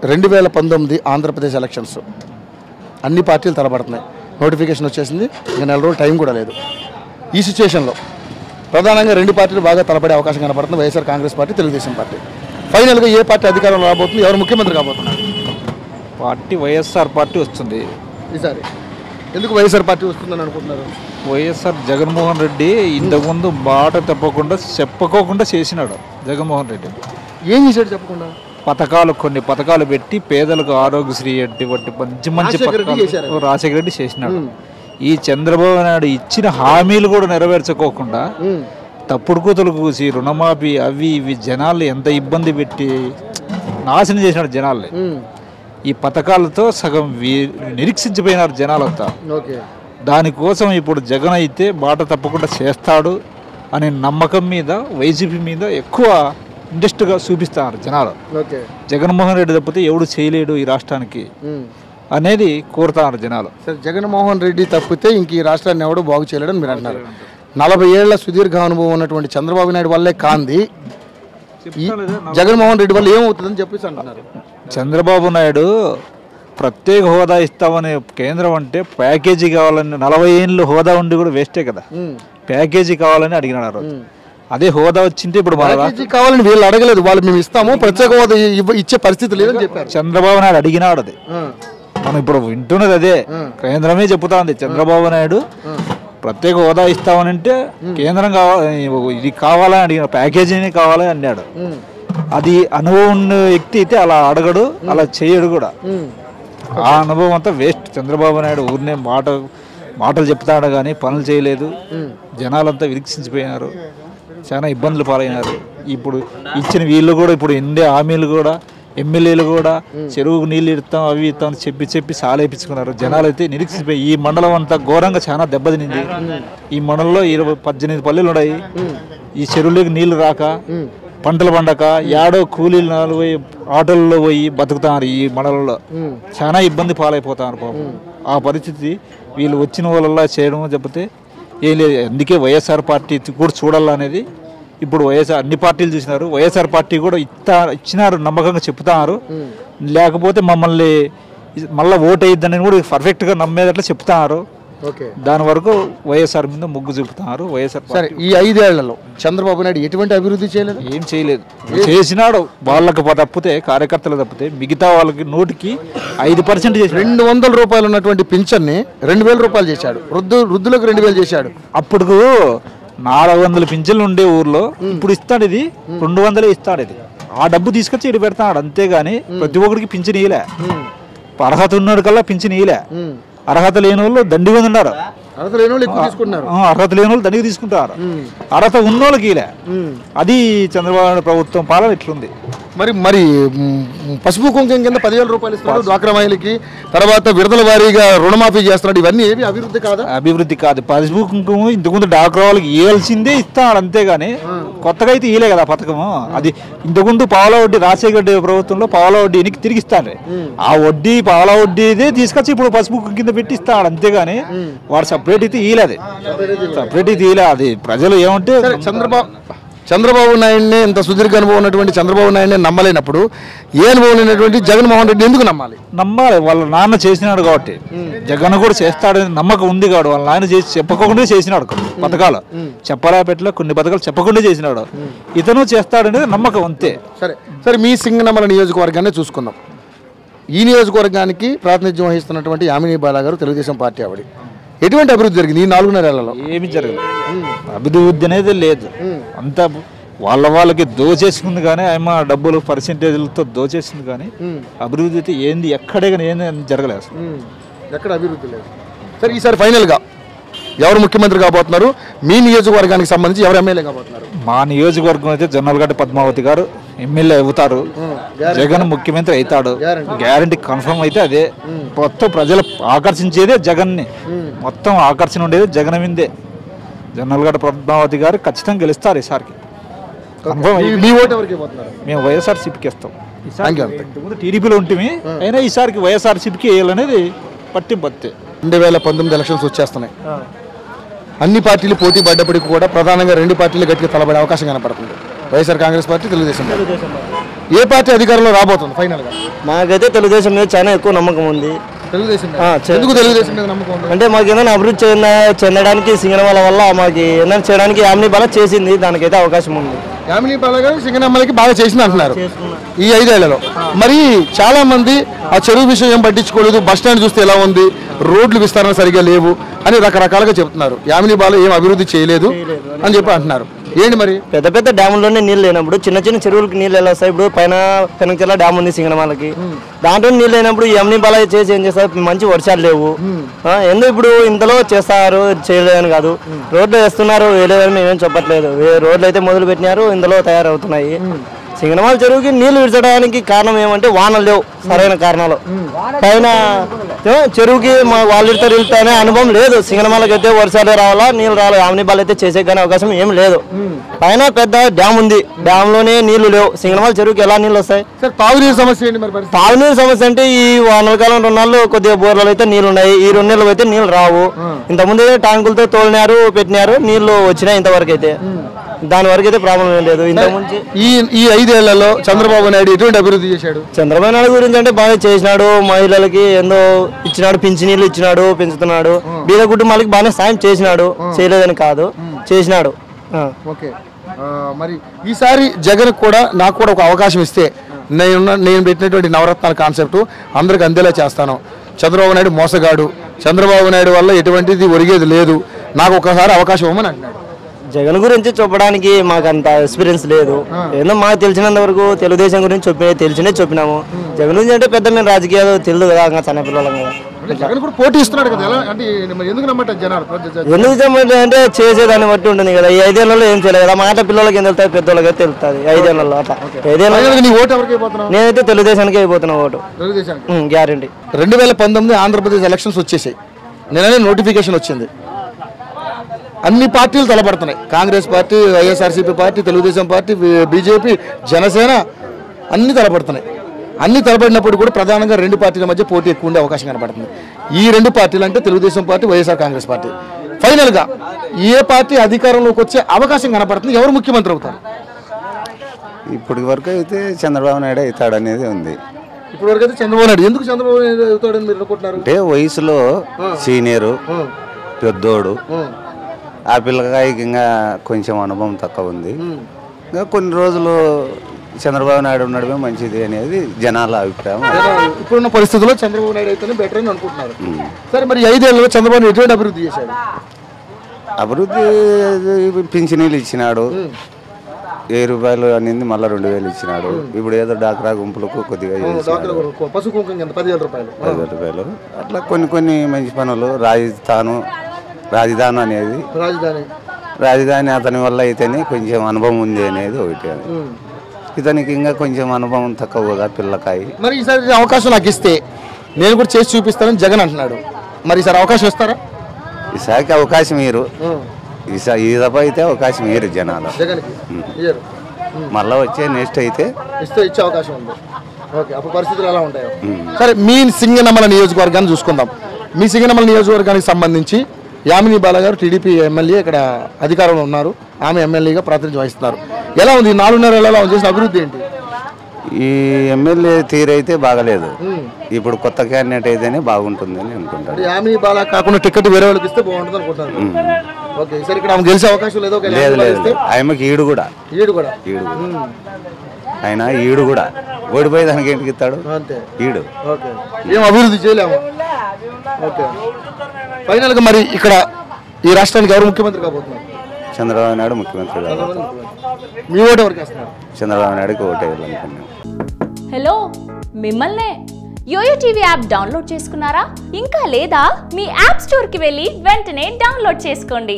2019 Andhra Pradesh elections అన్ని పార్టీలు తలబడుతున్నాయి. Notification వచ్చేసింది, ఇంకా నెల రోజులు టైం కూడా లేదు. ఈ సిచ్యువేషన్లో ప్రధానంగా రెండు పార్టీలు బాగా తలపడే అవకాశం కనబడుతుంది, వైఎస్ఆర్ కాంగ్రెస్ పార్టీ, తెలుగుదేశం పార్టీ. ఫైనల్గా ఏ పార్టీ అధికారంలో రాబోతుంది, ఎవరు ముఖ్యమంత్రి కాబోతున్నారు? పార్టీ వైఎస్ఆర్ పార్టీ వస్తుంది ఈసారి. ఎందుకు వైఎస్ఆర్ పార్టీ వస్తుందని అనుకుంటున్నారు? వైఎస్ఆర్ జగన్మోహన్ రెడ్డి ఇంతకుముందు మాట చెప్పుకోకుండా చేసినాడు. జగన్మోహన్ రెడ్డి ఏం చేశాడు చెప్పకుండా? కొన్ని పథకాలు పెట్టి పేదలకు ఆరోగ్యశ్రీ వంటి మంచి పథకాలు రాజశేఖర రెడ్డి చేసినాడు. ఈ చంద్రబాబు నాయుడు ఇచ్చిన హామీలు కూడా నెరవేర్చుకోకుండా తప్పుడు కూతులు కూసి రుణమాఫీ అవి ఇవి జనాలు ఎంత ఇబ్బంది పెట్టి నాశనం చేసినాడు జనాల్ని. ఈ పథకాలతో సగం నిరీక్షించిపోయినారు జనాలంతా. దానికోసం ఇప్పుడు జగన్ అయితే మాట తప్పకుండా చేస్తాడు అనే నమ్మకం మీద వైసీపీ మీద ఎక్కువ ఇంట్రెస్ట్గా చూపిస్తున్నారు జనాలు. జగన్మోహన్ రెడ్డి తప్పితే ఎవడు చేయలేడు ఈ రాష్ట్రానికి అనేది కోరుతున్నారు జనాలు. సరే, జగన్మోహన్ రెడ్డి తప్పితే ఇంక ఈ రాష్ట్రాన్ని ఎవడు బాగు చేయలేడని మీరు అంటున్నారు. 40 ఏళ్ల సుదీర్ఘ అనుభవం ఉన్నటువంటి చంద్రబాబు నాయుడు వల్లే కాంది జగన్మోహన్ రెడ్డి వల్ల ఏమవుతుందని చెప్పేసి అంటున్నారు. చంద్రబాబు నాయుడు ప్రత్యేక హోదా ఇస్తామనే కేంద్రం అంటే ప్యాకేజీ కావాలని 40 ఏళ్ళు హోదా ఉండి కూడా వేస్టే కదా. ప్యాకేజీ కావాలని అడిగినాడు. అదే హోదా వచ్చింటే ఇప్పుడు కావాలని వీళ్ళు అడగలేదు, వాళ్ళు మేము ఇస్తాము ప్రత్యేక హోదా ఇచ్చే పరిస్థితి లేదని చెప్పారు. చంద్రబాబు నాయుడు అడిగినాడు. అది మనం ఇప్పుడు వింటున్నది అదే. కేంద్రమే చెప్తా ఉంది చంద్రబాబు నాయుడు ప్రత్యేక హోదా ఇస్తామనంటే కేంద్రం ఇది కావాలని అడిగిన ప్యాకేజీని కావాలని అన్నాడు. అది అనుభవం ఉన్న వ్యక్తి అయితే అలా అడగడు, అలా చేయడు కూడా. ఆ అనుభవం అంతా వేస్ట్. చంద్రబాబు నాయుడు ఊరినే మాటలు చెప్తాడు కానీ పనులు చేయలేదు. జనాలంతా విరీక్షించిపోయినారు, చాలా ఇబ్బందులు పాలైనారు. ఇప్పుడు ఇచ్చిన వీళ్ళు కూడా ఇప్పుడు ఎన్ని హామీలు కూడా ఎమ్మెల్యేలు కూడా చెరువుకు నీళ్ళు ఇస్తాం అవి ఇస్తాం అని చెప్పి సాలేపించుకున్నారు. జనాలు అయితే నిరీక్షించిపోయి ఈ మండలం అంతా ఘోరంగా చాలా దెబ్బతినింది. ఈ మండలంలో 18 పల్లెలు ఉన్నాయి. ఈ చెరువులోకి నీళ్లు రాక పంటలు పండక ఏడో కూలీలు 40 ఆటోల్లో పోయి బతుకుతున్నారు. ఈ మండలంలో చాలా ఇబ్బంది పాలైపోతున్నారు పాపం. ఆ పరిస్థితి వీళ్ళు వచ్చిన వాళ్ళ చేయడం చెప్తే ఏం లేదు. అందుకే వైఎస్ఆర్ పార్టీ కూడా చూడాలనేది ఇప్పుడు వైఎస్ఆర్ అన్ని పార్టీలు చూసినారు. వైఎస్ఆర్ పార్టీ కూడా ఇచ్చినారు, నమ్మకంగా చెప్తున్నారు. లేకపోతే మమ్మల్ని మళ్ళీ ఓటు అయ్యిద్దని కూడా పర్ఫెక్ట్గా నమ్మేదట్లా చెప్తున్నారు. దాని వరకు వైఎస్ఆర్ మీద మొగ్గు చూపుతున్నారు. వైఎస్ఆర్ సరే, ఈ 5 ఏళ్లలో చంద్రబాబు నాయుడు ఎటువంటి అభివృద్ధి చేయలేదు? ఏం చేయలేదు. చేసినాడు వాళ్ళకి తప్పితే, కార్యకర్తలు తప్పితే మిగతా వాళ్ళకి 100కి 5% చేసి 200 రూపాయలు ఉన్నటువంటి పింఛన్ని 2000 రూపాయలు చేశాడు. వృద్ధులకు 2000 చేశాడు. అప్పుడు 400 పింఛన్లు ఉండే ఊర్లో ఇప్పుడు ఇస్తాడు, ఇది 200 ఇస్తాడు. ఇది ఆ డబ్బు తీసుకొచ్చి ఇటు పెడతాడు. అంతేగాని ప్రతి ఒక్కరికి పింఛన్ ఇయ్యలే. అర్హత ఉన్నాడు కల్లా పింఛన్ ఇయ్యలే. అర్హత లేని వాళ్ళు దండిగా ఉన్నారు. అర్హత లేని వాళ్ళు దండిగా తీసుకుంటారు. అర్హత ఉన్న వాళ్ళకి ఇలే. అది చంద్రబాబు ప్రభుత్వం పాలన ఇట్లుంది. మరి పసుపు కుంకుమ కింద 10,000 రూపాయలు ఇస్తున్నాడు డ్వాక్రా మహిళకి. తర్వాత విడతల వారీగా రుణమాఫీ చేస్తున్నాడు. ఇవన్నీ ఏమి అభివృద్ధి కాదా? అభివృద్ధి కాదు. పసుపు కుంకుమ ఇంతకుముందు డ్వాక్రా వాళ్ళకి ఇవ్వాల్సిందే ఇస్తాడు, అంతేగాని కొత్తగా అయితే ఇయలే కదా పథకం. అది ఇంతకుముందు పావలా వడ్డీ రాజశేఖర రెడ్డి ప్రభుత్వంలో పావలా వడ్డీ ఎనికి తిరిగి ఇస్తాడు. ఆ వడ్డీ పావలా వడ్డీదే తీసుకొచ్చి ఇప్పుడు పసుపు కింద పెట్టి ఇస్తాడు, అంతేగాని వాడు సపరేట్ అయితే ఇయలేదు. సపరేట్ అయితే ఇయలే. అది ప్రజలు ఏమంటే చంద్రబాబు నాయుడిని, ఇంత సుదీర్ఘ అనుభవం ఉన్నటువంటి చంద్రబాబు నాయుడిని నమ్మలేనప్పుడు ఏ అనుభవం లేనటువంటి జగన్మోహన్ రెడ్డి ఎందుకు నమ్మాలి? వాళ్ళ నాన్న చేసినాడు కాబట్టి జగన్ కూడా చేస్తాడని నమ్మకం ఉంది. కాబట్టి వాళ్ళ నాన్న చేసి చెప్పకుండా చేసినాడు పథకాలు. చెప్పలేపెట్ల కొన్ని పథకాలు చెప్పకుండా చేసినాడు. ఇతను చేస్తాడనేది నమ్మకం అంతే. సరే, మీ సింగనమల నియోజకవర్గాన్ని చూసుకుందాం. ఈ నియోజకవర్గానికి ప్రాతినిధ్యం వహిస్తున్నటువంటి యామిని బాలా గారు తెలుగుదేశం పార్టీ ఆవిడ. ఎటువంటి అభివృద్ధి జరిగింది ఈ 4.5 ఏళ్లలో? ఏమి జరగలేదు. అభివృద్ధి అనేది లేదు. అంతా వాళ్ళకి దోచేసుకుంది కానీ ఆమె డబ్బులు పర్సెంటేజ్లతో దోచేసింది కానీ అభివృద్ధి అయితే ఏంది ఎక్కడే కానీ ఏంది జరగలేదు. అసలు ఎక్కడ అభివృద్ధి లేదు. సరే, ఈసారి ఫైనల్గా ఎవరు ముఖ్యమంత్రి కాబోతున్నారు? మీ నియోజకవర్గానికి సంబంధించి ఎవరు ఎమ్మెల్యే కాబోతున్నారు? మా నియోజకవర్గం అయితే జొన్నలగడ్డ పద్మావతి గారు ఎమ్మెల్యే అవుతారు. జగన్ ముఖ్యమంత్రి అవుతాడు. గ్యారంటీ కన్ఫర్మ్ అయితే అదే. మొత్తం ప్రజలు ఆకర్షించేదే జగన్ని. మొత్తం ఆకర్షణ ఉండేది జగన్ మీదే. జొన్నలగడ్డ పద్మావతి గారు ఖచ్చితంగా గెలుస్తారు ఈసారికి. మేము వైఎస్ఆర్సీపీకి ఇస్తాం. ఇంతకుముందు టీడీపీలో ఉంటుంది, అయినా ఈసారికి వైఎస్ఆర్సీపీకి వేయాలనేది పట్టింపత్తే. 2019 ఎలక్షన్స్ వచ్చేస్తున్నాయి. అన్ని పార్టీలు పోటీ పడ్డప్పటికి కూడా ప్రధానంగా 2 పార్టీలు గట్టిగా తలబడే అవకాశం కనపడుతుంది. YSR Congress party, Telugu Desam party. ఏ పార్టీ అధికారంలో రాబోతుంది ఫైనల్గా? మాకైతే తెలుగుదేశం మీద చాలా ఎక్కువ నమ్మకం ఉంది. తెలుగుదేశం ఎందుకు తెలుగుదేశం మీద నమ్మకం ఉంది? అంటే మాకు ఏదైనా అభివృద్ధి చెందడానికి సింగనమల వల్ల మాకు ఏదైనా చేయడానికి యామిని బాల చేసింది, దానికైతే అవకాశం ఉంది. యామిని బాల గారు సింగనమ్మలకి బాగా చేసింది అంటున్నారు ఈ 5 ఏళ్లలో. మరి చాలా మంది ఆ చెరువు విషయం ఏం పట్టించుకోలేదు, బస్ స్టాండ్ చూస్తే ఎలా ఉంది, రోడ్లు విస్తరణ సరిగా లేవు అని రకరకాలుగా చెప్తున్నారు. యామిని బాల ఏం అభివృద్ధి చేయలేదు అని చెప్పి అంటున్నారు. ఏంటి మరి? పెద్ద పెద్ద డ్యాముల్లోనే నీళ్ళు లేనప్పుడు చిన్న చిన్న చెరువులకి నీళ్ళు ఎలా వస్తాయి? ఇప్పుడు పైన పెనకచెర్ల డ్యామ్ ఉంది సింగనమలకి, దాంట్లో నీళ్ళు లేనప్పుడు యామిని బాల చేసి ఏం చేస్తారు? మంచి వర్షాలు లేవు. ఎందుకు ఇప్పుడు ఇంతలో చేస్తారు, చేయలేదని కాదు, రోడ్లు వేస్తున్నారు, వేయలేదని మేమేం చెప్పట్లేదు. రోడ్లు అయితే మొదలు పెట్టినారు, ఇందులో తయారవుతున్నాయి. సింగనమల చెరువుకి నీళ్లు విడిచడానికి కారణం ఏమంటే వానలు లేవు, సరైన కారణాలు. పైన చెరువుకి వాళ్ళు ఇళ్తానే అనుభవం లేదు. సింగనమలకి అయితే వర్షాలు రావాలా, నీళ్ళు రావాలి. యామిని బాల అయితే చేసే కానీ అవకాశం ఏం లేదు. పైన పెద్ద డ్యామ్ ఉంది, డ్యామ్ లోనే నీళ్లు లేవు. సింగనమల చెరువుకి ఎలా నీళ్ళు వస్తాయి? తాగునీరు సమస్య ఏంటి మరి? తాగునీరు సమస్య అంటే ఈ వానల కాలం 2 నెలలు కొద్దిగా బోర్లలో అయితే నీళ్లు ఉన్నాయి, ఈ 2 నెలలు అయితే నీళ్లు రావు. ఇంతకుముందు ట్యాంకులతో తోలినారు, పెట్టినారు, నీళ్లు వచ్చినాయి ఇంతవరకు అయితే. దాని వరకు అయితే ప్రాబ్లం ఏం లేదు. ఇంతకుముందు ఈ 5 ఏళ్లలో చంద్రబాబు నాయుడు ఎటువంటి అభివృద్ధి చేశాడు? చంద్రబాబు నాయుడు గురించి అంటే బాగా చేసినాడు. మహిళలకి ఎంతో ఇచ్చినాడు, పింఛనీళ్ళు ఇచ్చినాడు, పెంచుతున్నాడు. బీద కుటుంబాలకి బాగానే సాయం చేసినాడు, చేయలేదని కాదు, చేసినాడు. ఓకే, మరి ఈసారి జగన్ కూడా నాకు కూడా ఒక అవకాశం ఇస్తే నేను పెట్టినటువంటి నవరత్నాల కాన్సెప్ట్ అందరికి అందేలా చేస్తాను. చంద్రబాబు నాయుడు మోసగాడు, చంద్రబాబు నాయుడు వల్ల ఎటువంటిది ఒరిగేది లేదు, నాకు ఒకసారి అవకాశం ఇవ్వమని అంటున్నాడు. జగన్ గురించి చెప్పడానికి మాకు అంత ఎక్స్పీరియన్స్ లేదు. ఏదో మాకు తెలిసినంత వరకు తెలుగుదేశం గురించి తెలిసినే చెప్పినాము. జగన్ గురించి అంటే పెద్ద మేము రాజకీయాలు తెలియదు కదా, చిన్న పిల్లలం కదా. పోటీ ఇస్తున్నాడు కదా, ఎందుకు నమ్మటం జనాలు? ఎందుకు చెప్పంటే చేసేదాన్ని బట్టి ఉంటుంది కదా. ఈ 5 ఏళ్లలో ఏం చేయలేదు కదా, మాట పిల్లలకి ఏం తెలుస్తుంది, పెద్దోళ్ళకి తెలుస్తుంది. 5 ఏళ్లలో అట్లా. 5 ఏళ్ళలో నేనైతే తెలుగుదేశానికి అయిపోతున్నా ఓటు, గ్యారంటీ. 2019 ఆంధ్రప్రదేశ్ ఎలక్షన్స్ వచ్చేసాయి. నిన్ననే నోటిఫికేషన్ వచ్చింది. అన్ని పార్టీలు తలపడుతున్నాయి. Congress party, YSRCP party, Telugu Desam party, BJP, Janasena అన్ని తలపడుతున్నాయి. అన్ని తలపడినప్పుడు కూడా ప్రధానంగా 2 పార్టీల మధ్య పోటీ ఎక్కువ ఉండే అవకాశం కనబడుతుంది. ఈ 2 పార్టీలు అంటే తెలుగుదేశం పార్టీ, వైఎస్ఆర్ కాంగ్రెస్ పార్టీ. ఫైనల్గా ఏ పార్టీ అధికారంలోకి వచ్చే అవకాశం కనబడుతుంది? ఎవరు ముఖ్యమంత్రి అవుతారు? ఇప్పటి వరకు అయితే చంద్రబాబు నాయుడు అవుతాడు అనేది ఉంది. ఇప్పటి వరకు అయితే చంద్రబాబు నాయుడు. ఎందుకు చంద్రబాబు నాయుడు అవుతాడని మీరు అనుకుంటున్నారు? అంటే వయసులో సీనియరు, పెద్దోడు, ఆ పిల్లకాయకి ఇంకా కొంచెం అనుభవం తక్కువ ఉంది. ఇంకా కొన్ని రోజులు చంద్రబాబు నాయుడు ఉండడమే మంచిది అనేది జనాల అభిప్రాయం. ఇప్పుడున్న పరిస్థితుల్లో చంద్రబాబు నాయుడు అయితేనే బెటర్ అని అనుకుంటున్నారు. సరే, మరి 5 ఏళ్లలో చంద్రబాబు నాయుడు ఎటువంటి అభివృద్ధి చేశాడు? అభివృద్ధి పింఛనీళ్ళు ఇచ్చినాడు, 1000 రూపాయలు అనేది మళ్ళీ 2000 ఇచ్చినాడు. ఇప్పుడు ఏదో డాక్రా గుంపులకు కొద్దిగా 10,000 రూపాయలు అట్లా కొన్ని మంచి పనులు. రాజధాని అనేది రాజధాని అతని వల్ల అయితేనే కొంచెం అనుభవం ఉంది అనేది ఒకటి. ఇతనికి ఇంకా కొంచెం అనుభవం తక్కువ కదా పిల్లకాయ. మరి ఈసారి అవకాశం నాకు ఇస్తే నేను కూడా చేసి చూపిస్తానని జగన్ అంటున్నాడు. మరి ఈసారి అవకాశం ఇస్తారా? ఈసారికి అవకాశం ఇయ్యరు. ఈ దఫ అయితే అవకాశం ఇయ్యరు జనాలు. మళ్ళా వచ్చే నెక్స్ట్ అయితే ఇచ్చే అవకాశం ఉంది. ఓకే, అప్పుడు పరిస్థితులు ఎలా ఉంటాయో. సరే, మీ సింగనమల నియోజకవర్గాన్ని చూసుకుందాం. మీ సింగనమల నియోజకవర్గానికి సంబంధించి యామిని బాల గారు టీడీపీ ఎమ్మెల్యే ఇక్కడ అధికారంలో ఉన్నారు. ఆమె ఎమ్మెల్యేగా ప్రాతినిధ్యం వహిస్తున్నారు. ఎలా ఉంది 4.5 ఏళ్లలో చేసిన అభివృద్ధి ఏంటి? ఈ ఎమ్మెల్యే తీరైతే బాగలేదు. ఇప్పుడు కొత్త క్యాండిడేట్ అయితేనే బాగుంటుంది అని అనుకుంటారు. యామిని బాల కాకుండా టికెట్ వేరే వాళ్ళకి ఇస్తే బాగుంటుంది అనుకుంటారు. ఓకే, సరే, ఇక్కడ ఆమె గెలిచే అవకాశం లేదు. లేదు, ఆమెకి ఈడు కూడా ఆయన ఈడు కూడా ఓడిపోయి దానికి ఏంటికి ఇస్తాడు ఈడు. ఏం అభివృద్ధి చేయలేము. ఓకే, ఫైనల్ గా మరి ఇక్కడ ఈ రాష్ట్రానికి ఎవరు ముఖ్యమంత్రి కాబోతున్నారు? చంద్రబాబు నాయుడు ముఖ్యమంత్రి కాబోతున్నారు. మీ ఓటు ఎవరికి వేస్తున్నారు? చంద్రబాబు నాయుడుకి ఓటు వేయాలనుకున్నాను. హలో, మిమ్మల్నే. యోయో టీవీ యాప్ డౌన్లోడ్ చేసుకున్నారా? ఇంకా లేదా? మీ యాప్ స్టోర్కి వెళ్ళి వెంటనే డౌన్లోడ్ చేసుకోండి.